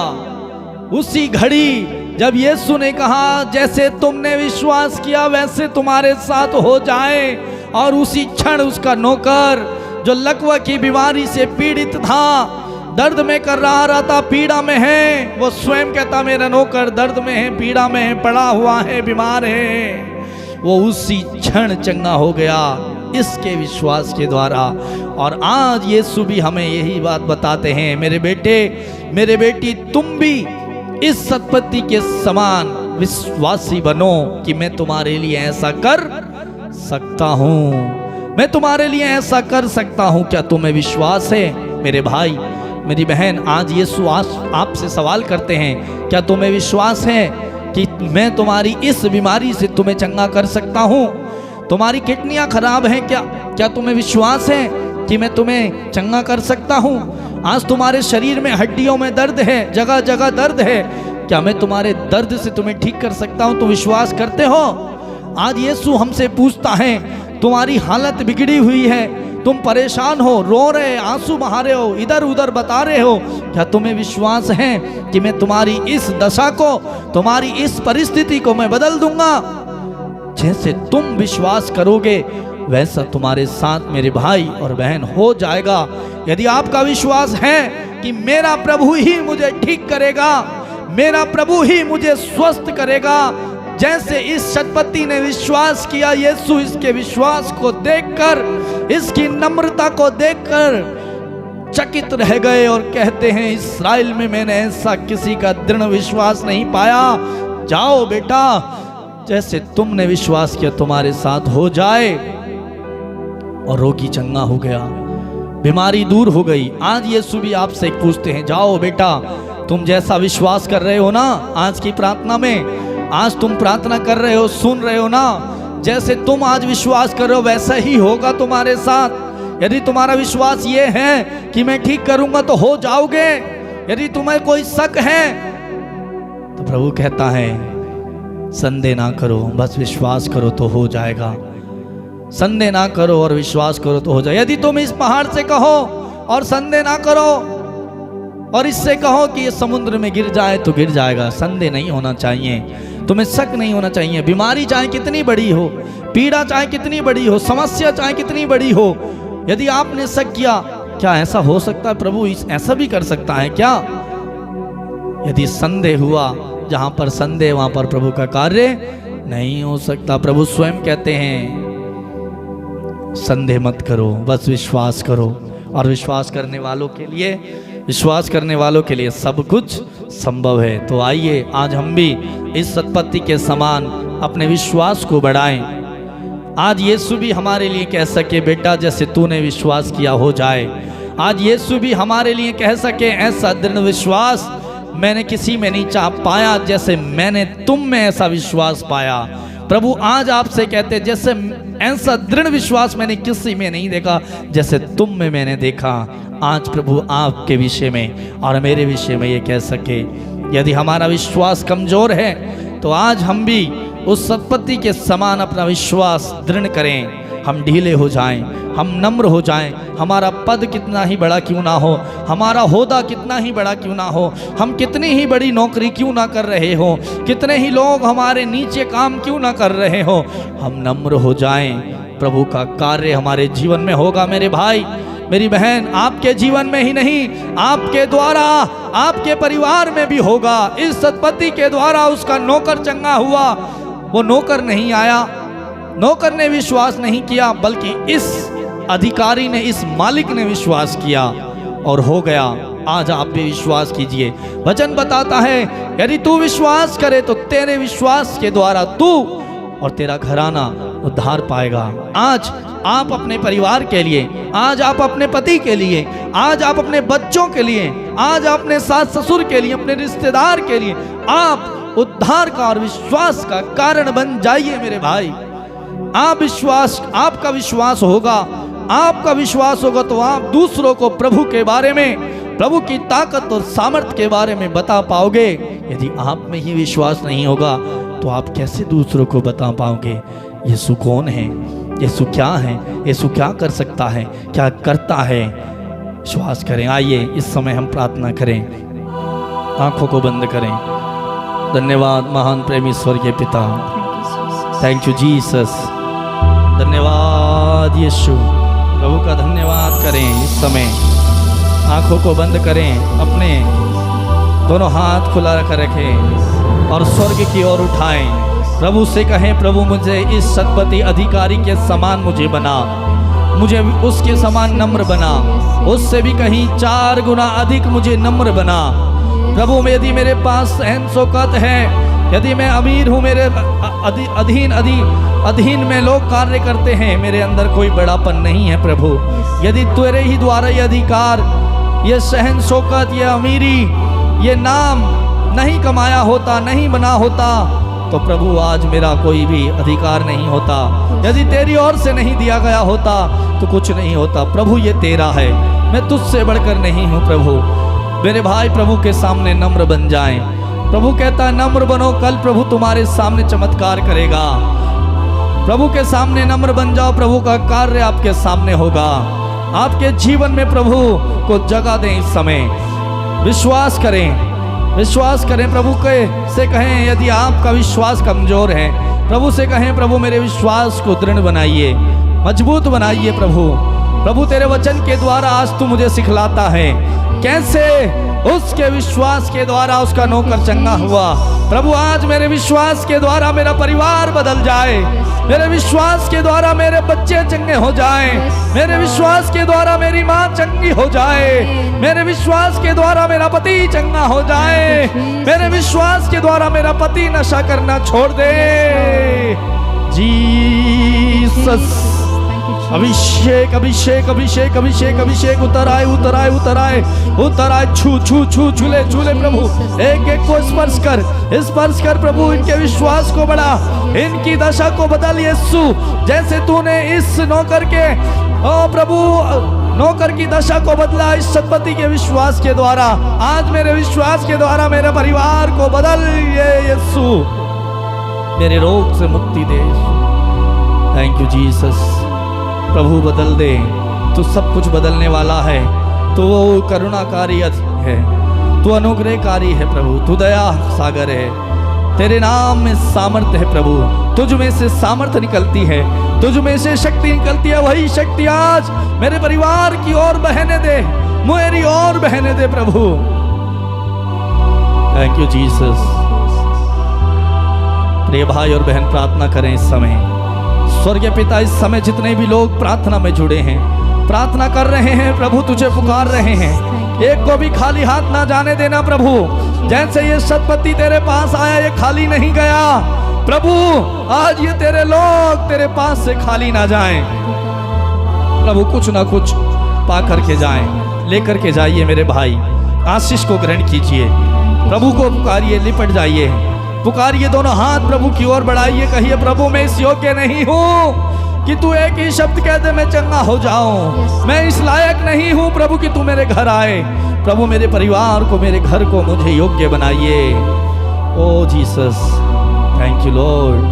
उसी घड़ी जब यीशु ने कहा जैसे तुमने विश्वास किया वैसे तुम्हारे साथ हो जाए, और उसी क्षण उसका नौकर जो लकवा की बीमारी से पीड़ित था, दर्द में कर रहा था, पीड़ा में है, वो स्वयं कहता मेरा नौकर दर्द में है, पीड़ा में है, पड़ा हुआ है, बीमार है, वो उसी क्षण चंगा हो गया इसके विश्वास के द्वारा। और आज यीशु भी हमें यही बात बताते हैं, मेरे बेटे मेरे बेटी, तुम भी इस सतपति के समान विश्वासी बनो कि मैं तुम्हारे लिए ऐसा कर सकता हूँ, मैं तुम्हारे लिए ऐसा कर सकता हूँ। क्या तुम्हें विश्वास है मेरे भाई मेरी बहन? आज यीशु आपसे सवाल करते हैं, क्या तुम्हें विश्वास है कि मैं तुम्हारी इस बीमारी से तुम्हें चंगा कर सकता हूँ? तुम्हारी किडनियाँ खराब हैं, क्या तुम्हें विश्वास है कि मैं तुम्हें चंगा कर सकता हूँ? आज तुम्हारे शरीर में हड्डियों में दर्द है, जगह जगह दर्द है, क्या मैं तुम्हारे दर्द से तुम्हें ठीक कर सकता हूँ? तुम विश्वास करते हो? आज यीशु हमसे पूछता है, तुम्हारी हालत बिगड़ी हुई है, तुम परेशान हो, रो रहे, आंसू बहा रहे हो, इधर उधर बता रहे हो, क्या तुम्हें विश्वास है कि मैं तुम्हारी इस दशा को, तुम्हारी इस परिस्थिति को मैं बदल दूंगा? जैसे तुम विश्वास करोगे वैसा तुम्हारे साथ मेरे भाई और बहन हो जाएगा। यदि आपका विश्वास है कि मेरा प्रभु ही मुझे ठीक करेगा, मेरा प्रभु ही मुझे स्वस्थ करेगा, जैसे इस सतपति ने विश्वास किया, यीशु इसके विश्वास को देखकर, इसकी नम्रता को देखकर चकित रह गए और कहते हैं इस्राएल में मैंने ऐसा किसी का दृढ़ विश्वास नहीं पाया। जाओ बेटा, जैसे तुमने विश्वास किया तुम्हारे साथ हो जाए। और रोगी चंगा हो गया, बीमारी दूर हो गई। आज यीशु भी आपसे पूछते हैं, जाओ बेटा, तुम जैसा विश्वास कर रहे हो ना आज की प्रार्थना में, आज तुम प्रार्थना कर रहे हो, सुन रहे हो ना, जैसे तुम आज विश्वास कर रहे हो वैसा ही होगा तुम्हारे साथ। यदि तुम्हारा विश्वास ये है कि मैं ठीक करूंगा तो हो जाओगे। यदि तुम्हें कोई शक है तो प्रभु कहता है संदेह ना करो, बस विश्वास करो तो हो जाएगा। संदेह ना करो और विश्वास करो तो हो जाए। यदि तुम इस पहाड़ से कहो और संदेह ना करो और इससे कहो कि ये समुद्र में गिर जाए तो गिर जाएगा। संदेह नहीं होना चाहिए, तुम्हें शक नहीं होना चाहिए। बीमारी चाहे कितनी बड़ी हो, पीड़ा चाहे कितनी बड़ी हो, समस्या चाहे कितनी बड़ी हो, यदि आपने शक किया क्या ऐसा हो सकता है, प्रभु ऐसा भी कर सकता है क्या? यदि संदेह हुआ, जहां पर संदेह वहां पर प्रभु का कार्य नहीं हो सकता। प्रभु स्वयं कहते हैं संदेह मत करो, बस विश्वास करो। और विश्वास करने वालों के लिए सब कुछ संभव है। तो आइए आज हम भी इस सतपति के समान अपने विश्वास को बढ़ाएं आज यीशु भी हमारे लिए कह सके बेटा जैसे तूने विश्वास किया हो जाए। आज यीशु भी हमारे लिए कह सके ऐसा दृढ़ विश्वास मैंने किसी में नहीं चाह पाया जैसे मैंने तुम में ऐसा विश्वास पाया। प्रभु आज आपसे कहते जैसे ऐसा दृढ़ विश्वास मैंने किसी में नहीं देखा जैसे तुम में मैंने देखा। आज प्रभु आपके विषय में और मेरे विषय में ये कह सके यदि हमारा विश्वास कमजोर है तो आज हम भी उस सत्पत्ति के समान अपना विश्वास दृढ़ करें। हम ढीले हो जाएं, हम नम्र हो जाएं। हमारा पद कितना ही बड़ा क्यों ना हो, हमारा होदा कितना ही बड़ा क्यों ना हो, हम कितनी ही बड़ी नौकरी क्यों ना कर रहे हो, कितने ही लोग हमारे नीचे काम क्यों ना कर रहे हो, हम नम्र हो जाएं। प्रभु का कार्य हमारे जीवन में होगा। मेरे भाई मेरी बहन, आपके जीवन में ही नहीं आपके द्वारा आपके परिवार में भी होगा। इस सत्पत्ति के द्वारा उसका नौकर चंगा हुआ। वो नौकर नहीं आया, नौकर ने विश्वास नहीं किया, बल्कि इस अधिकारी ने, इस मालिक ने विश्वास किया और हो गया। आज आप भी विश्वास कीजिए। वचन बताता है यदि तू विश्वास करे तो तेरे विश्वास के द्वारा तू और तेरा घराना उद्धार पाएगा। आज आप अपने परिवार के लिए, आज आप अपने पति के लिए, आज आप अपने बच्चों के लिए, आज आप अपने सास ससुर के लिए, अपने रिश्तेदार के लिए आप उद्धार का और विश्वास का कारण बन जाइए। मेरे भाई आप विश्वास, आपका विश्वास होगा, आपका विश्वास होगा तो आप दूसरों को प्रभु के बारे में, प्रभु की ताकत और सामर्थ्य के बारे में बता पाओगे। यदि आप में ही विश्वास नहीं होगा तो आप कैसे दूसरों को बता पाओगे यीशु कौन है, यीशु क्या है, यीशु क्या कर सकता है, क्या करता है। विश्वास करें। आइए इस समय हम प्रार्थना करें, आंखों को बंद करें। धन्यवाद महान प्रेमी स्वर्गीय पिता, थैंक यू जीसस। धन्यवाद यीशु। प्रभु का धन्यवाद करें। इस समय आंखों को बंद करें, अपने दोनों हाथ खुला कर रखें और स्वर्ग की ओर उठाएं। प्रभु से कहें प्रभु मुझे इस सत्पत्ति अधिकारी के समान मुझे बना, मुझे उसके समान नम्र बना, उससे भी कहीं 4 गुना अधिक मुझे नम्र बना। प्रभु यदि मेरे पास सहन शौकत है, यदि मैं अमीर हूँ, मेरे अधीन में लोग कार्य करते हैं, मेरे अंदर कोई बड़ापन नहीं है प्रभु। यदि तेरे ही द्वारा ये अधिकार, ये सहन शौकत, ये अमीरी, ये नाम नहीं कमाया होता, नहीं बना होता तो प्रभु आज मेरा कोई भी अधिकार नहीं होता। यदि तेरी ओर से नहीं दिया गया होता तो कुछ नहीं होता। प्रभु ये तेरा है, मैं तुझसे बढ़कर नहीं हूँ प्रभु। मेरे भाई प्रभु के सामने नम्र बन जाएं। प्रभु कहता है नम्र बनो, कल प्रभु तुम्हारे सामने चमत्कार करेगा। प्रभु के सामने नम्र बन जाओ, प्रभु का कार्य आपके सामने होगा। आपके जीवन में प्रभु को जगह दें। इस समय विश्वास करें, विश्वास करें। प्रभु के से कहें यदि आपका विश्वास कमजोर है, प्रभु से कहें प्रभु मेरे विश्वास को दृढ़ बनाइए, मजबूत बनाइए। प्रभु तेरे वचन के द्वारा आज तू मुझे सिखलाता है कैसे उसके विश्वास के द्वारा उसका नौकर चंगा हुआ। प्रभु आज मेरे विश्वास के द्वारा मेरा परिवार बदल जाए, मेरे विश्वास के द्वारा मेरे बच्चे चंगे हो जाएं, मेरे विश्वास के द्वारा मेरी माँ चंगी हो जाए, मेरे विश्वास के द्वारा मेरा पति चंगा हो जाए, मेरे विश्वास के द्वारा मेरा पति नशा करना छोड़ दे। जीसस अभिषेक अभिषेक अभिषेक अभिषेक अभिषेक उतर आए उतर आए उतर आए उतर आए। छू छू छू छूले छूले प्रभु, एक एक को स्पर्श कर प्रभु। इनके विश्वास को बढ़ा, इनकी दशा को बदल यीशु। जैसे तूने इस नौकर के ओ प्रभु नौकर की दशा को बदला इस सत्पत्ति के विश्वास के द्वारा, आज मेरे विश्वास के द्वारा मेरे परिवार को बदल यीशु। मेरे रोग से मुक्ति दे। Thank you Jesus. प्रभु बदल दे, तू सब कुछ बदलने वाला है। तू वो करुणाकारी है, तू अनुग्रहकारी है प्रभु, तू दया सागर है। तेरे नाम में सामर्थ्य है प्रभु, तुझ में से सामर्थ्य निकलती है, तुझ में से शक्ति निकलती है। वही शक्ति आज मेरे परिवार की ओर बहने दे, मेरी ओर बहने दे प्रभु। Thank you Jesus. प्रिय भाई और बहन प्रार्थना करें इस समय। स्वर्गीय पिता इस समय जितने भी लोग प्रार्थना में जुड़े हैं, प्रार्थना कर रहे हैं प्रभु, तुझे पुकार रहे हैं, एक को भी खाली हाथ ना जाने देना प्रभु। जैसे ये सत्पत्ति तेरे पास आया ये खाली नहीं गया प्रभु आज ये तेरे लोग तेरे पास से खाली ना जाएं, प्रभु कुछ ना कुछ पा करके जाएं, लेकर के जाइए मेरे भाई, आशीष को ग्रहण कीजिए, प्रभु को पुकारिए, लिपट जाइए, पुकारिए, दोनों हाथ प्रभु की ओर बढ़ाइए, कहिए प्रभु मैं इस योग्य नहीं हूँ कि तू एक ही शब्द कह दे मैं चंगा हो जाऊं, मैं इस लायक नहीं हूँ प्रभु कि तू मेरे घर आए, प्रभु मेरे परिवार को, मेरे घर को मुझे योग्य बनाइए। ओ जीसस, थैंक यू लॉर्ड,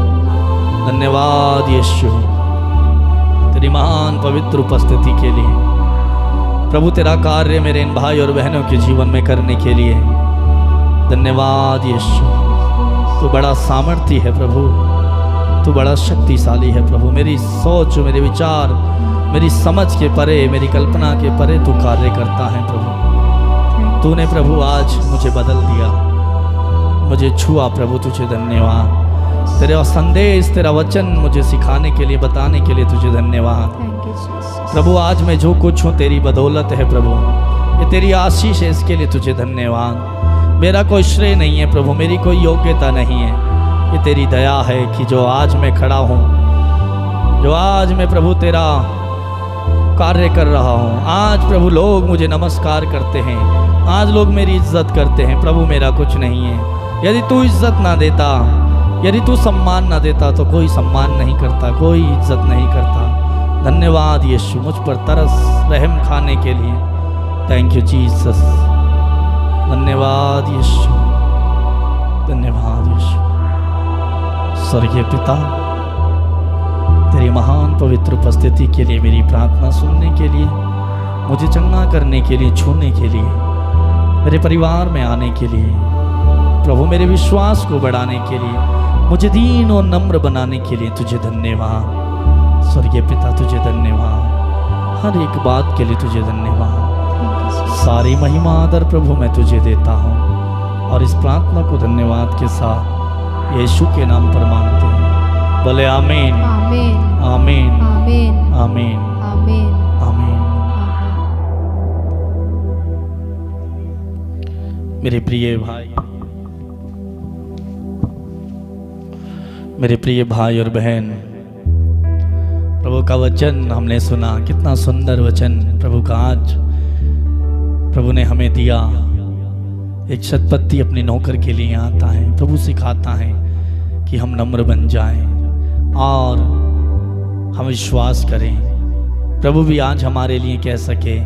धन्यवाद यीशु तेरी महान पवित्र उपस्थिति के लिए, प्रभु तेरा कार्य मेरे इन भाई और बहनों के जीवन में करने के लिए धन्यवाद यीशु। तू बड़ा सामर्थी है प्रभु, तू बड़ा शक्तिशाली है प्रभु, मेरी सोच, मेरे विचार, मेरी समझ के परे, मेरी कल्पना के परे तू कार्य करता है प्रभु। तूने प्रभु आज मुझे बदल दिया, मुझे छुआ प्रभु, तुझे धन्यवाद। तेरा संदेश, तेरा वचन मुझे सिखाने के लिए, बताने के लिए तुझे धन्यवाद प्रभु। आज मैं जो कुछ हूँ तेरी बदौलत है प्रभु, ये तेरी आशीष है, इसके लिए तुझे धन्यवाद। मेरा कोई श्रेय नहीं है प्रभु, मेरी कोई योग्यता नहीं है, ये तेरी दया है कि जो आज मैं खड़ा हूँ, जो आज मैं प्रभु तेरा कार्य कर रहा हूँ, आज प्रभु लोग मुझे नमस्कार करते हैं, आज लोग मेरी इज्जत करते हैं प्रभु, मेरा कुछ नहीं है। यदि तू इज्जत ना देता, यदि तू सम्मान ना देता तो कोई सम्मान नहीं करता, कोई इज्जत नहीं करता। धन्यवाद यीशु मुझ पर तरस रहम खाने के लिए, थैंक यू जीसस, धन्यवाद यीशु, धन्यवाद यीशु। स्वर्गीय पिता, तेरी महान पवित्र उपस्थिति के लिए, मेरी प्रार्थना सुनने के लिए, मुझे चंगा करने के लिए, छूने के लिए, मेरे परिवार में आने के लिए प्रभु, मेरे विश्वास को बढ़ाने के लिए, मुझे दीन और नम्र बनाने के लिए तुझे धन्यवाद। स्वर्गीय पिता तुझे धन्यवाद, हर एक बात के लिए तुझे धन्यवाद। सारी महिमा आदर प्रभु मैं तुझे देता हूँ और इस प्रार्थना को धन्यवाद के साथ यीशु के नाम पर मांगते हैं, बोले आमीन आमीन आमीन आमीन आमीन आमीन आमीन। मेरे प्रिय भाई, मेरे प्रिय भाई और बहन, प्रभु का वचन हमने सुना, कितना सुंदर वचन प्रभु का आज प्रभु ने हमें दिया। एक शतपति अपने नौकर के लिए आता है, प्रभु सिखाता है कि हम नम्र बन जाएं और हम विश्वास करें। प्रभु भी आज हमारे लिए कह सके,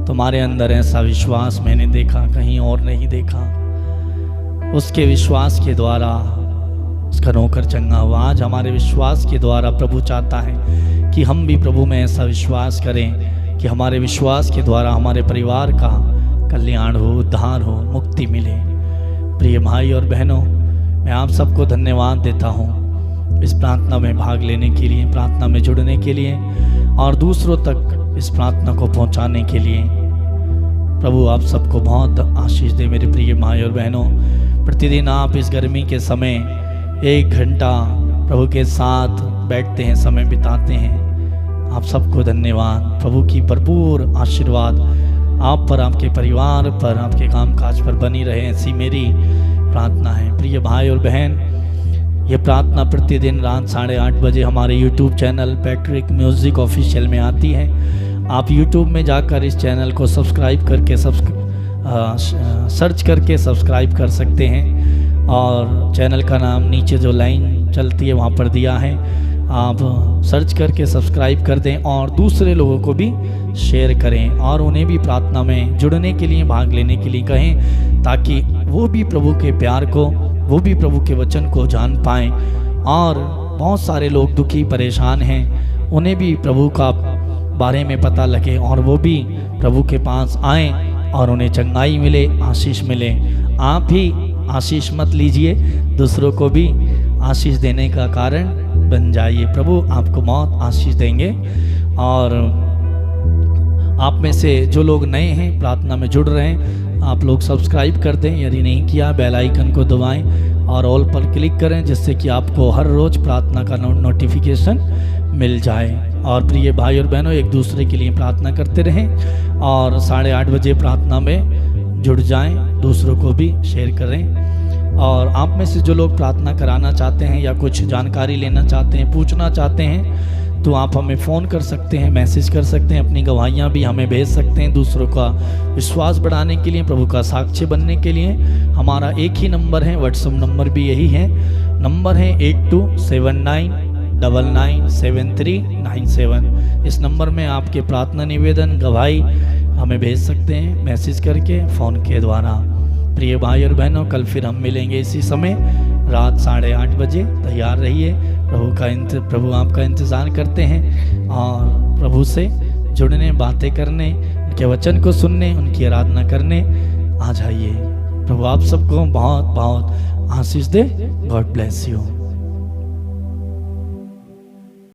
तुम्हारे अंदर ऐसा विश्वास मैंने देखा, कहीं और नहीं देखा। उसके विश्वास के द्वारा उसका नौकर चंगा हुआ। आज हमारे विश्वास के द्वारा प्रभु चाहता है कि हम भी प्रभु में ऐसा विश्वास करें कि हमारे विश्वास के द्वारा हमारे परिवार का कल्याण हो, उद्धार हो, मुक्ति मिले। प्रिय भाई और बहनों, मैं आप सबको धन्यवाद देता हूँ इस प्रार्थना में भाग लेने के लिए, प्रार्थना में जुड़ने के लिए और दूसरों तक इस प्रार्थना को पहुँचाने के लिए। प्रभु आप सबको बहुत आशीष दे। मेरे प्रिय भाई और बहनों, प्रतिदिन आप इस गर्मी के समय 1 घंटा प्रभु के साथ बैठते हैं, समय बिताते हैं। आप सबको धन्यवाद। प्रभु की भरपूर आशीर्वाद आप पर, आपके परिवार पर, आपके कामकाज पर बनी रहे, ऐसी मेरी प्रार्थना है। प्रिय भाई और बहन, ये प्रार्थना प्रतिदिन रात 8:30 बजे हमारे YouTube channel Patrick music official में आती है। आप YouTube में जाकर इस चैनल को सब्सक्राइब करके सर्च करके सब्सक्राइब कर सकते हैं और चैनल का नाम नीचे जो लाइन चलती है वहाँ पर दिया है, आप सर्च करके सब्सक्राइब कर दें और दूसरे लोगों को भी शेयर करें और उन्हें भी प्रार्थना में जुड़ने के लिए, भाग लेने के लिए कहें, ताकि वो भी प्रभु के प्यार को, वो भी प्रभु के वचन को जान पाएँ। और बहुत सारे लोग दुखी परेशान हैं, उन्हें भी प्रभु का बारे में पता लगे और वो भी प्रभु के पास आएँ और उन्हें चंगाई मिले, आशीष मिले। आप ही आशीष मत लीजिए, दूसरों को भी आशीष देने का कारण बन जाइए। प्रभु आपको बहुत आशीष देंगे। और आप में से जो लोग नए हैं, प्रार्थना में जुड़ रहे हैं, आप लोग सब्सक्राइब कर दें, यदि नहीं किया बेल आइकन को दबाएं और ऑल पर क्लिक करें, जिससे कि आपको हर रोज़ प्रार्थना का नोटिफिकेशन मिल जाए। और प्रिय भाई और बहनों, एक दूसरे के लिए प्रार्थना करते रहें और 8:30 बजे प्रार्थना में जुड़ जाएं, दूसरों को भी शेयर करें। और आप में से जो लोग प्रार्थना कराना चाहते हैं या कुछ जानकारी लेना चाहते हैं, पूछना चाहते हैं, तो आप हमें फ़ोन कर सकते हैं, मैसेज कर सकते हैं, अपनी गवाहियाँ भी हमें भेज सकते हैं। दूसरों का विश्वास बढ़ाने के लिए, प्रभु का साक्षी बनने के लिए हमारा एक ही नंबर है, व्हाट्सएप नंबर भी यही है। नंबर है 8279997397। इस नंबर में आपके प्रार्थना निवेदन गवाही हमें भेज सकते हैं मैसेज करके, फ़ोन के द्वारा। प्रिय भाई और बहनों, कल फिर हम मिलेंगे इसी समय रात 8:30 बजे। तैयार रहिए, प्रभु आपका इंतज़ार करते हैं और प्रभु से जुड़ने, बातें करने, उनके वचन को सुनने, उनकी आराधना करने आ जाइए। प्रभु आप सबको बहुत बहुत आशीष दे। God bless you.